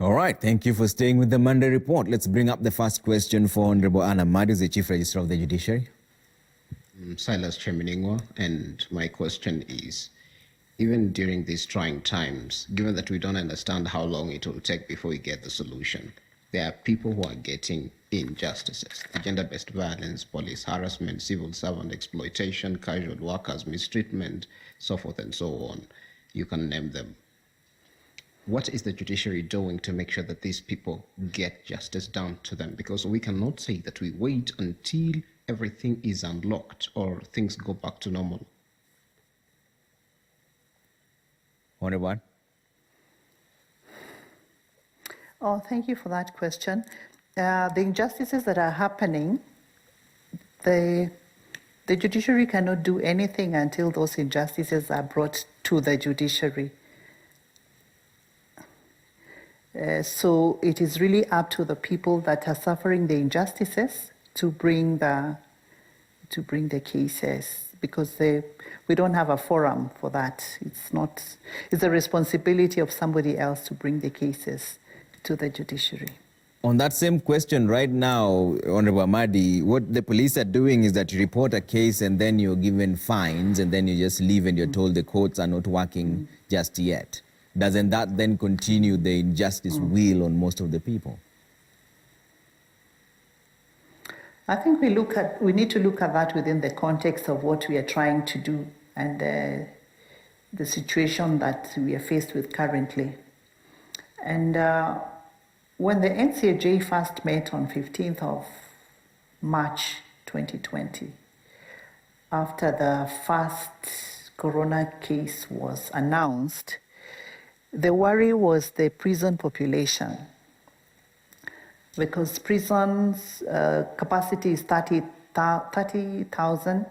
All right, thank you for staying with the Monday Report. Let's bring up the first question for Honorable Amadi, the Chief Registrar of the Judiciary. Silas Cheminingwa, and my question is, even during these trying times, given that we don't understand how long it will take before we get the solution, there are people who are getting injustices: gender-based violence, police harassment, civil servant exploitation, casual workers, mistreatment, so forth and so on. You can name them. What is the judiciary doing to make sure that these people get justice done to them? Because we cannot say that we wait until everything is unlocked or things go back to normal. Honorable. Oh, thank you for that question. The injustices that are happening, the judiciary cannot do anything until those injustices are brought to the judiciary. So it is really up to the people that are suffering the injustices to bring the cases, because we don't have a forum for that. It's the responsibility of somebody else to bring the cases to the judiciary. On that same question right now, Honorable Amadi, what the police are doing is that you report a case and then you're given fines and then you just leave and you're told the courts are not working just yet. Doesn't that then continue the injustice wheel on most of the people? I think we need to look at that within the context of what we are trying to do and the situation that we are faced with currently. And when the NCAJ first met on 15th of March 2020, after the first corona case was announced, the worry was the prison population, because prisons capacity is 30,000,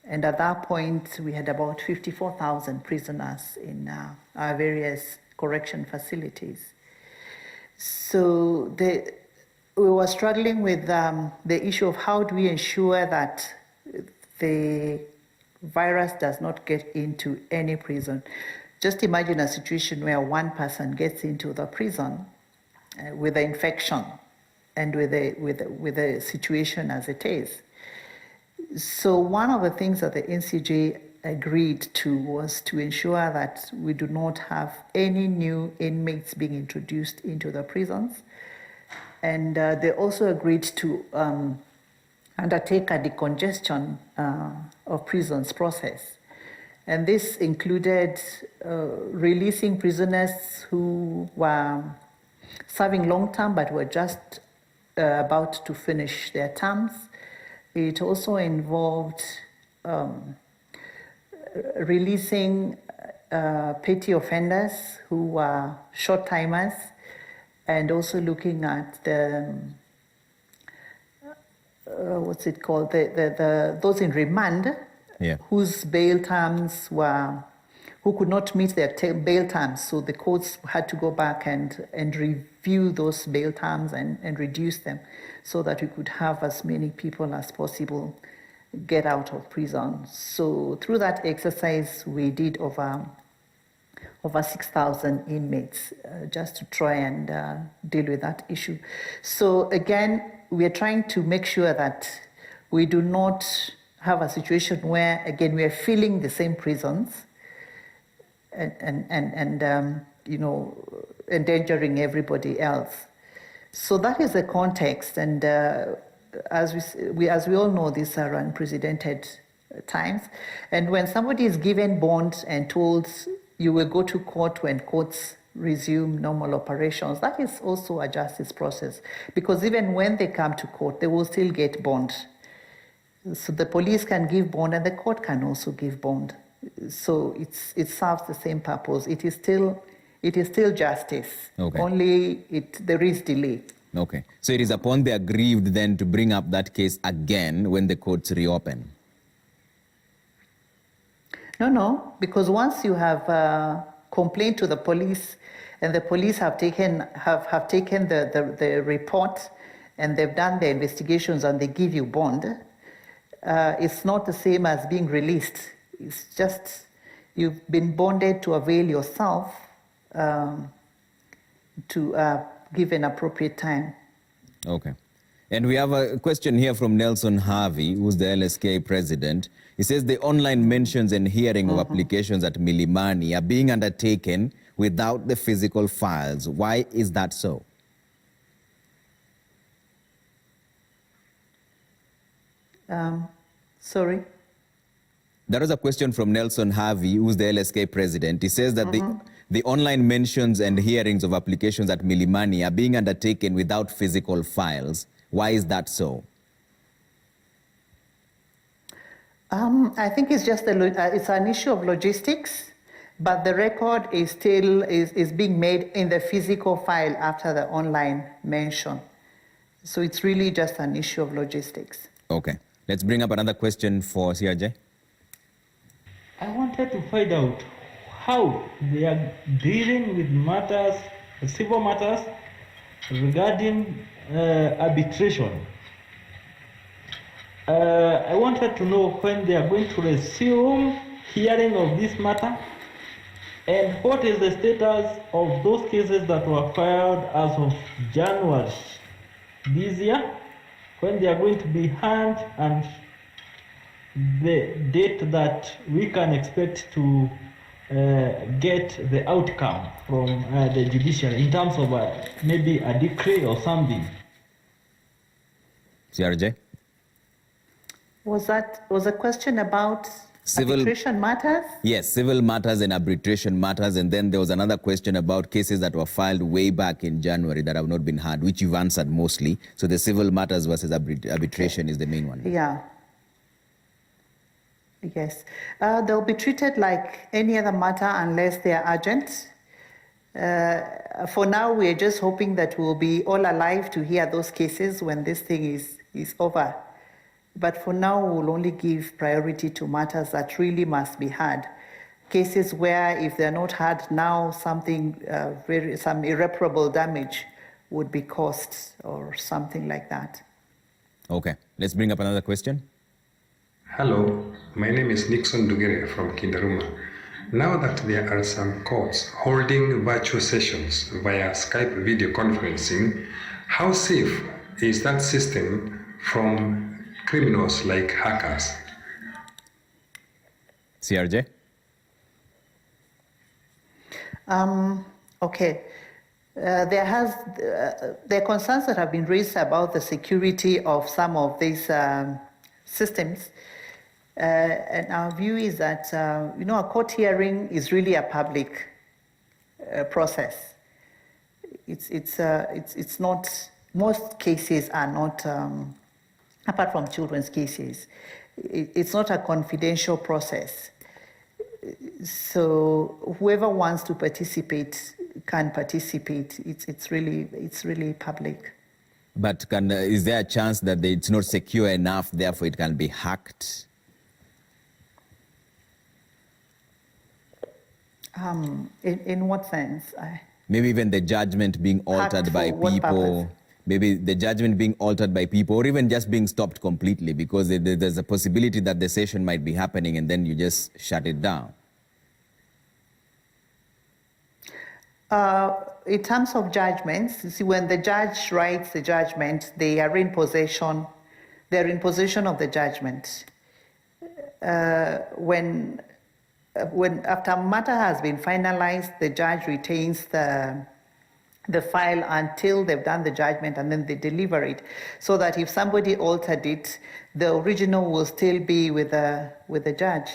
and at that point we had about 54,000 prisoners in our various correction facilities. So we were struggling with the issue of how do we ensure that the virus does not get into any prison. Just imagine a situation where one person gets into the prison with the infection and with the situation as it is. So one of the things that the NCJ agreed to was to ensure that we do not have any new inmates being introduced into the prisons. And they also agreed to undertake a decongestion of prisons process. And this included releasing prisoners who were serving long term but were just about to finish their terms. It also involved releasing petty offenders who were short timers, and also looking at the those in remand. Yeah. Whose bail terms who could not meet their bail terms. So the courts had to go back and review those bail terms and reduce them so that we could have as many people as possible get out of prison. So through that exercise, we did over 6,000 inmates just to try and deal with that issue. So again, we are trying to make sure that we do not have a situation where, again, we are filling the same prisons and endangering everybody else. So that is the context, and as we all know, these are unprecedented times. And when somebody is given bond and told you will go to court when courts resume normal operations, that is also a justice process, because even when they come to court, they will still get bond. So the police can give bond and the court can also give bond. So it serves the same purpose. It is still justice. Okay. Only there is delay. Okay. So it is upon the aggrieved then to bring up that case again when the courts reopen. No, because once you have complained to the police and the police have taken the report and they've done their investigations and they give you bond, it's not the same as being released. It's just you've been bonded to avail yourself to give an appropriate time. Okay. And we have a question here from Nelson Harvey, who's the LSK president. He says the online mentions and hearing of applications at Milimani are being undertaken without the physical files. Why is that so? Sorry? That was a question from Nelson Harvey, who's the LSK president. He says that the online mentions and hearings of applications at Milimani are being undertaken without physical files. Why is that so? I think it's just it's an issue of logistics, but the record is still is being made in the physical file after the online mention. So it's really just an issue of logistics. Okay. Let's bring up another question for CRJ. I wanted to find out how they are dealing with matters, civil matters regarding arbitration. I wanted to know when they are going to resume hearing of this matter, and what is the status of those cases that were filed as of January this year, when they are going to be heard, and the date that we can expect to get the outcome from the judiciary in terms of maybe a decree or something. CRJ? Was a question about arbitration matters? Yes, civil matters and arbitration matters. And then there was another question about cases that were filed way back in January that have not been heard, which you've answered mostly. So the civil matters versus arbitration is the main one. Yeah. Yes. They'll be treated like any other matter unless they are urgent. For now, we are just hoping that we'll be all alive to hear those cases when this thing is over. But for now, we'll only give priority to matters that really must be heard. Cases where if they're not heard now, some irreparable damage would be caused or something like that. Okay. Let's bring up another question. Hello, my name is Nixon Dugere from Kindaruma. Now that there are some courts holding virtual sessions via Skype video conferencing, how safe is that system from criminals like hackers? CRJ? Okay. There are concerns that have been raised about the security of some of these systems. And our view is that, a court hearing is really a public process. It's not, most cases are not, apart from children's cases, it's not a confidential process. So whoever wants to participate can participate. It's really public. But is there a chance that it's not secure enough, therefore it can be hacked? In what sense? Maybe even the judgment being altered by people. Maybe the judgment being altered by people, or even just being stopped completely because there's a possibility that the session might be happening and then you just shut it down. In terms of judgments, you see, when the judge writes the judgment, they are in possession. They're in possession of the judgment. When after a matter has been finalized, the judge retains the file until they've done the judgment, and then they deliver it, so that if somebody altered it, the original will still be with the judge.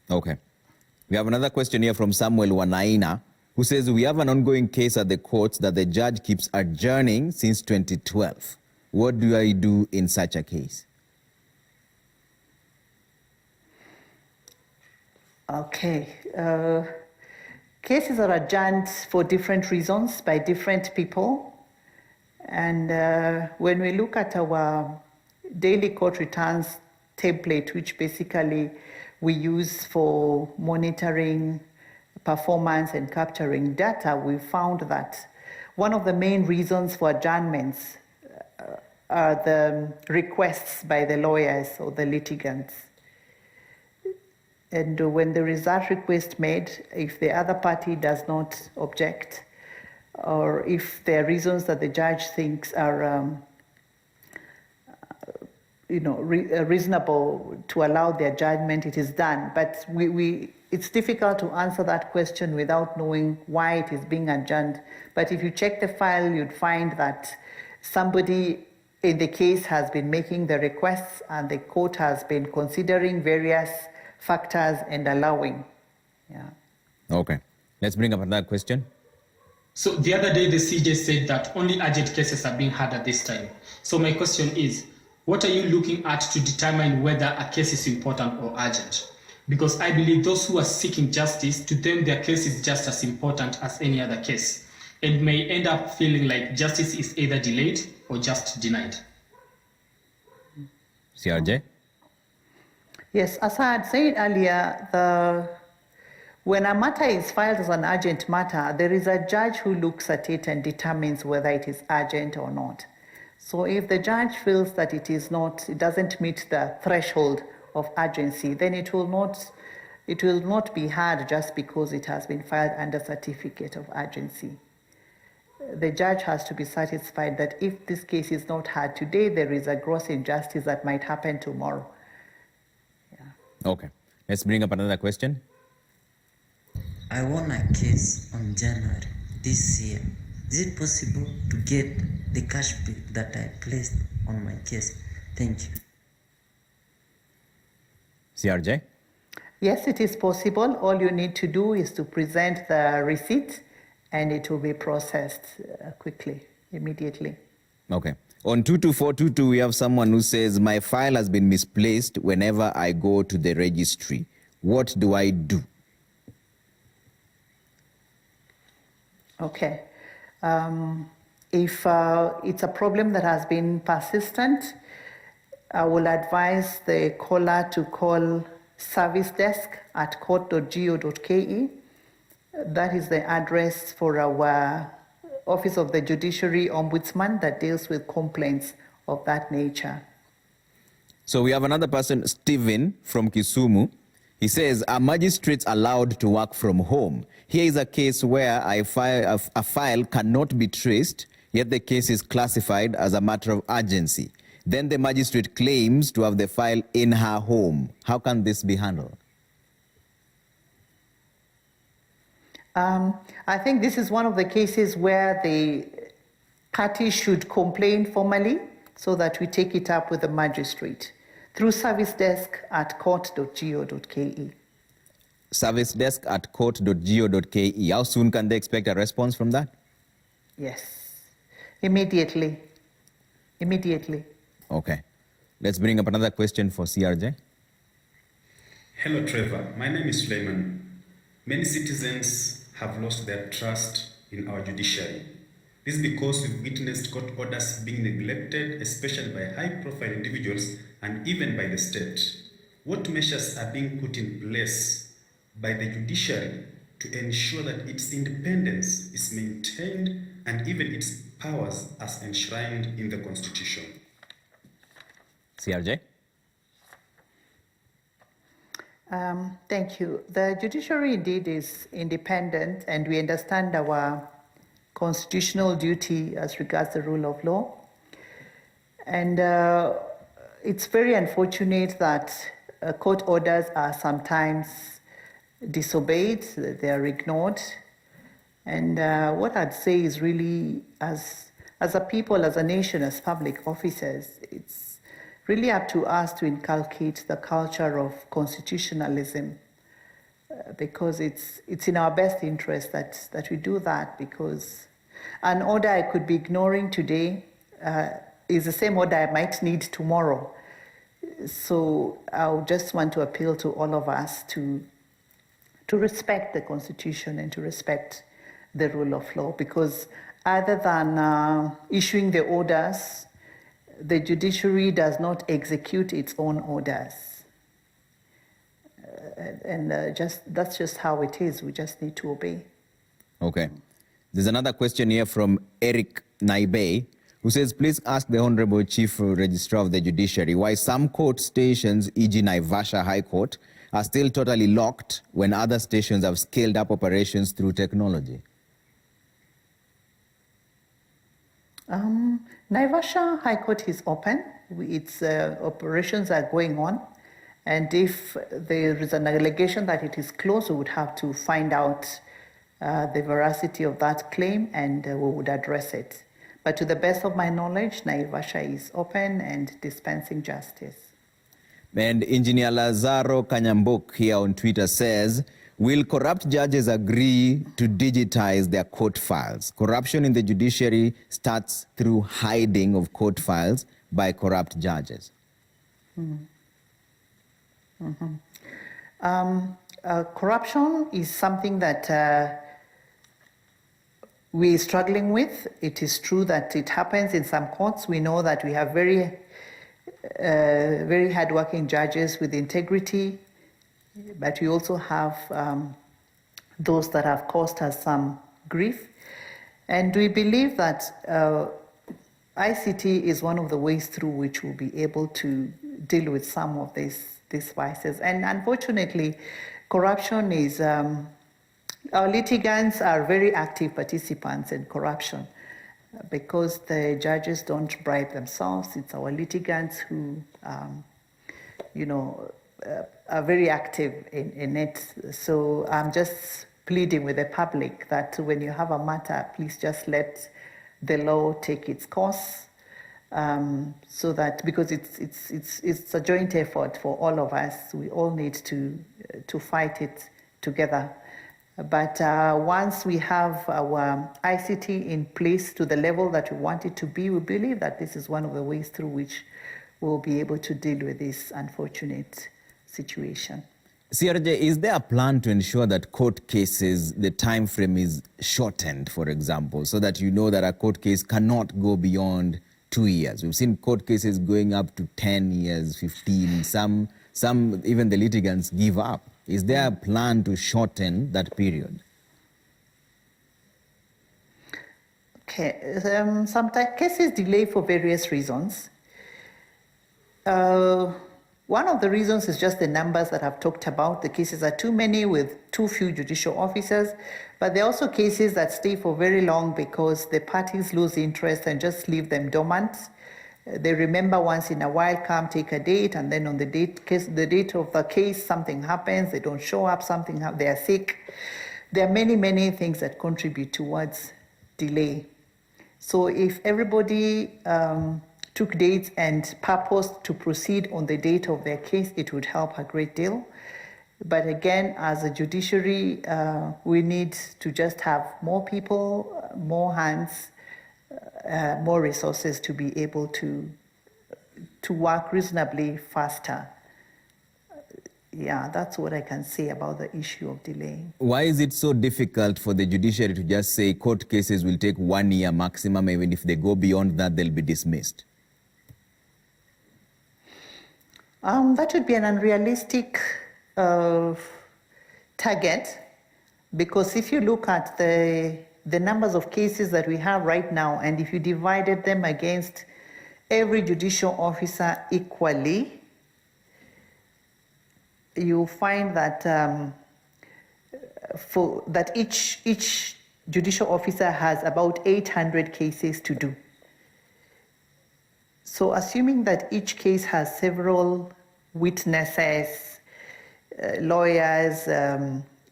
Okay. We have another question here from Samuel Wanaina, who says, we have an ongoing case at the courts that the judge keeps adjourning since 2012. What do I do in such a case? Okay. Cases are adjourned for different reasons by different people. And when we look at our daily court returns template, which basically we use for monitoring performance and capturing data, we found that one of the main reasons for adjournments are the requests by the lawyers or the litigants. And when there is that request made, if the other party does not object, or if there are reasons that the judge thinks are reasonable to allow their judgment, it is done. But it's difficult to answer that question without knowing why it is being adjourned. But if you check the file, you'd find that somebody in the case has been making the requests and the court has been considering various factors and allowing. Yeah. Okay. Let's bring up another question. So the other day, the CJ said that only urgent cases are being had at this time. So my question is, what are you looking at to determine whether a case is important or urgent? Because I believe those who are seeking justice, to them their case is just as important as any other case, and may end up feeling like justice is either delayed or just denied. CRJ? Yes, as I had said earlier, when a matter is filed as an urgent matter, there is a judge who looks at it and determines whether it is urgent or not. So if the judge feels that it doesn't meet the threshold of urgency, then it will not be heard just because it has been filed under certificate of urgency. The judge has to be satisfied that if this case is not heard today, there is a gross injustice that might happen tomorrow. Yeah. Okay. Let's bring up another question. I won a case on January this year. Is it possible to get the cash bill that I placed on my case? Thank you. CRJ? Yes, it is possible. All you need to do is to present the receipt and it will be processed quickly, immediately. Okay. On 22422, we have someone who says, my file has been misplaced whenever I go to the registry. What do I do? Okay. If it's a problem that has been persistent, I will advise the caller to call service desk at court.go.ke. That is the address for our Office of the Judiciary Ombudsman that deals with complaints of that nature. So we have another person, Stephen from Kisumu. He says, are magistrates allowed to work from home? Here is a case where a file cannot be traced, yet the case is classified as a matter of urgency. Then the magistrate claims to have the file in her home. How can this be handled? I think this is one of the cases where the party should complain formally so that we take it up with the magistrate through service desk at court.go.ke. Service desk at court.go.ke. How soon can they expect a response from that? Yes, immediately. Immediately. Okay. Let's bring up another question for CRJ. Hello, Trevor. My name is Suleiman. Many citizens have lost their trust in our judiciary. This is because we've witnessed court orders being neglected, especially by high-profile individuals and even by the state. What measures are being put in place by the judiciary to ensure that its independence is maintained and even its powers as enshrined in the Constitution? CRJ? Thank you. The judiciary indeed is independent, and we understand our constitutional duty as regards the rule of law. And it's very unfortunate that court orders are sometimes disobeyed, they are ignored. And what I'd say is really, as a people, as a nation, as public officers, it's really up to us to inculcate the culture of constitutionalism, because it's in our best interest that we do that, because an order I could be ignoring today is the same order I might need tomorrow. So I just want to appeal to all of us to respect the Constitution and to respect the rule of law, because other than issuing the orders, the judiciary does not execute its own orders. That's just how it is. We just need to obey. Okay. There's another question here from Eric Naibe, who says, please ask the Honorable Chief Registrar of the Judiciary why some court stations, e.g. Naivasha High Court, are still totally locked when other stations have scaled up operations through technology. Naivasha High Court is open. Its operations are going on. And if there is an allegation that it is closed, we would have to find out the veracity of that claim and we would address it. But to the best of my knowledge, Naivasha is open and dispensing justice. And Engineer Lazaro Kanyambuk here on Twitter says, will corrupt judges agree to digitize their court files? Corruption in the judiciary starts through hiding of court files by corrupt judges. Corruption is something that we're struggling with. It is true that it happens in some courts. We know that we have very hardworking judges with integrity, but we also have those that have caused us some grief. And we believe that ICT is one of the ways through which we'll be able to deal with some of these vices. And unfortunately, corruption is, our litigants are very active participants in corruption because the judges don't bribe themselves. It's our litigants who, are very active in it. So I'm just pleading with the public that when you have a matter, please just let the law take its course, so that because it's a joint effort for all of us. We all need to fight it together. But once we have our ICT in place to the level that we want it to be, we believe that this is one of the ways through which we'll be able to deal with this unfortunate situation. CRJ, is there a plan to ensure that court cases, the time frame is shortened, for example, so that you know that a court case cannot go beyond 2 years? We've seen court cases going up to 10 years, 15, some even the litigants give up. Is there a plan to shorten that period? Okay, sometimes cases delay for various reasons. One of the reasons is just the numbers that I've talked about. The cases are too many with too few judicial officers, but there are also cases that stay for very long because the parties lose interest and just leave them dormant. They remember once in a while, come take a date, and then on the date of the case, something happens, they don't show up, they are sick. There are many, many things that contribute towards delay. So if everybody took dates and purposed to proceed on the date of their case, it would help a great deal. But again, as a judiciary, we need to just have more people, more hands, more resources to be able to work reasonably faster. Yeah, that's what I can say about the issue of delay. Why is it so difficult for the judiciary to just say court cases will take 1 year maximum, even if they go beyond that, they'll be dismissed? That would be an unrealistic target, because if you look at the numbers of cases that we have right now, and if you divided them against every judicial officer equally, you'll find that each judicial officer has about 800 cases to do. So assuming that each case has several witnesses, lawyers,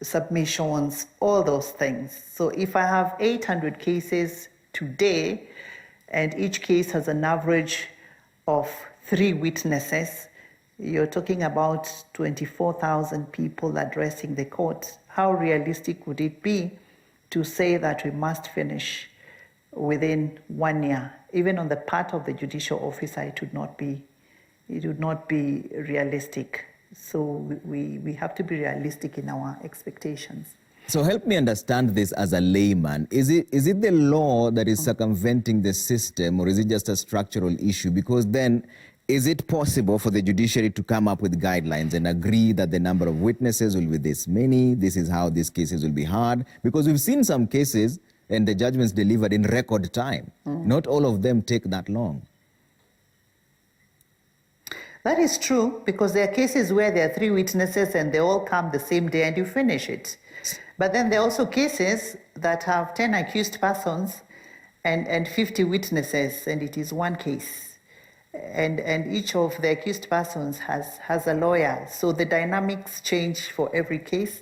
submissions, all those things. So if I have 800 cases today, and each case has an average of 3 witnesses, you're talking about 24,000 people addressing the court. How realistic would it be to say that we must finish within 1 year? Even on the part of the judicial officer, it would not be realistic. So we have to be realistic in our expectations. So help me understand this as a layman. Is it the law that is circumventing the system, or is it just a structural issue? Because then, is it possible for the judiciary to come up with guidelines and agree that the number of witnesses will be this many, this is how these cases will be heard? Because we've seen some cases and the judgments delivered in record time. Not all of them take that long. That is true, because there are cases where there are 3 witnesses and they all come the same day and you finish it. But then there are also cases that have 10 accused persons and 50 witnesses, and it is one case. And each of the accused persons has a lawyer. So the dynamics change for every case.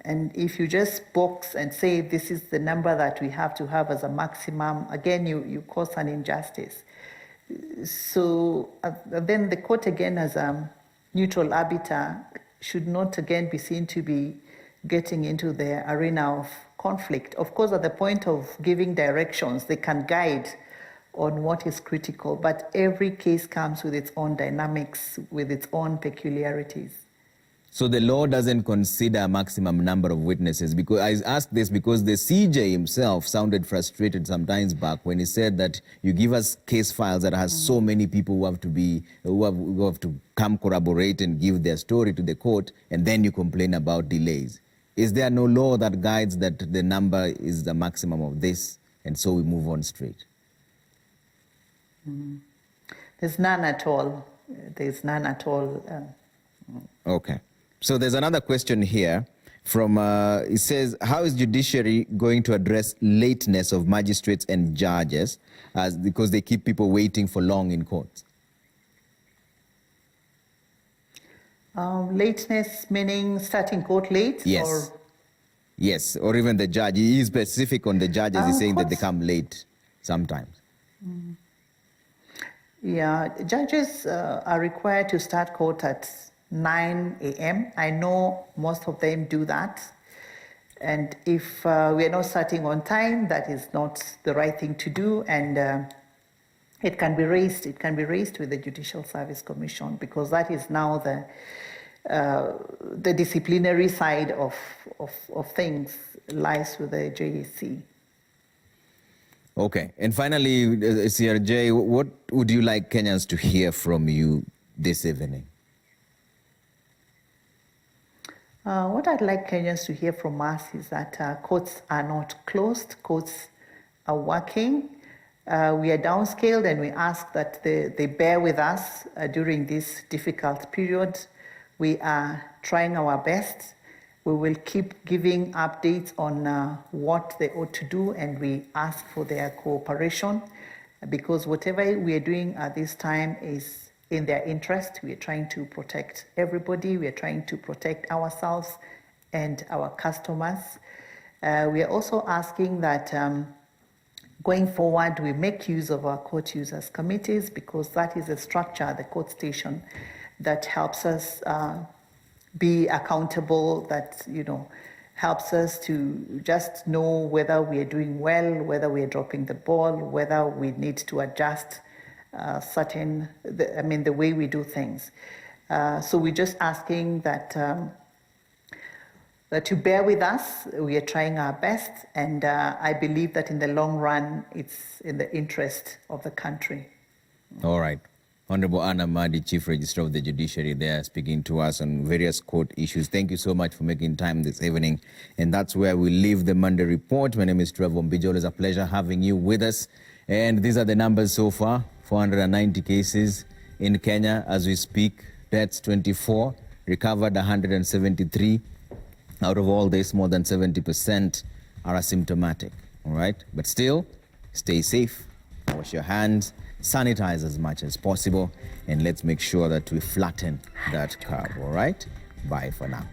And if you just box and say this is the number that we have to have as a maximum, again, you cause an injustice. So then the court, again, as a neutral arbiter, should not again be seen to be getting into the arena of conflict. Of course, at the point of giving directions, they can guide on what is critical, but every case comes with its own dynamics, with its own peculiarities. So the law doesn't consider a maximum number of witnesses? Because I ask this because the CJ himself sounded frustrated some times back when he said that you give us case files that has so many people who have to come corroborate and give their story to the court, and then you complain about delays. Is there no law that guides that the number is the maximum of this, and so we move on straight? There's none at all. There's none at all. Okay. So there's another question here from, it says, how is Judiciary going to address lateness of magistrates and judges because they keep people waiting for long in court? Lateness meaning starting court late? Yes. Or? Yes, or even the judge. He is specific on the judges. He's saying that they come late sometimes. Yeah, judges are required to start court at 9 a.m. I know most of them do that. And if we are not starting on time, that is not the right thing to do. And it can be raised. It can be raised with the Judicial Service Commission, because that is now the disciplinary side of things lies with the JSC. Okay. And finally, CRJ, what would you like Kenyans to hear from you this evening? What I'd like Kenyans to hear from us is that courts are not closed. Courts are working. We are downscaled, and we ask that they bear with us during this difficult period. We are trying our best. We will keep giving updates on what they ought to do, and we ask for their cooperation, because whatever we are doing at this time is in their interest. We are trying to protect everybody. We are trying to protect ourselves and our customers. We are also asking that going forward, we make use of our court users committees, because that is a structure at the court station that helps us be accountable, that, helps us to just know whether we are doing well, whether we are dropping the ball, whether we need to adjust the way we do things. So we're just asking that to bear with us. We are trying our best, and I believe that in the long run, it's in the interest of the country. All right. Honorable Amadi, Chief Registrar of the Judiciary, there speaking to us on various court issues. Thank you so much for making time this evening. And that's where we leave the Monday report. My name is Trevor Mbijo. It's a pleasure having you with us. And these are the numbers so far: 490 cases in Kenya as we speak, deaths 24, recovered 173. Out of all this, more than 70% are asymptomatic, all right? But still, stay safe, wash your hands, sanitize as much as possible, and let's make sure that we flatten that curve, all right? Bye for now.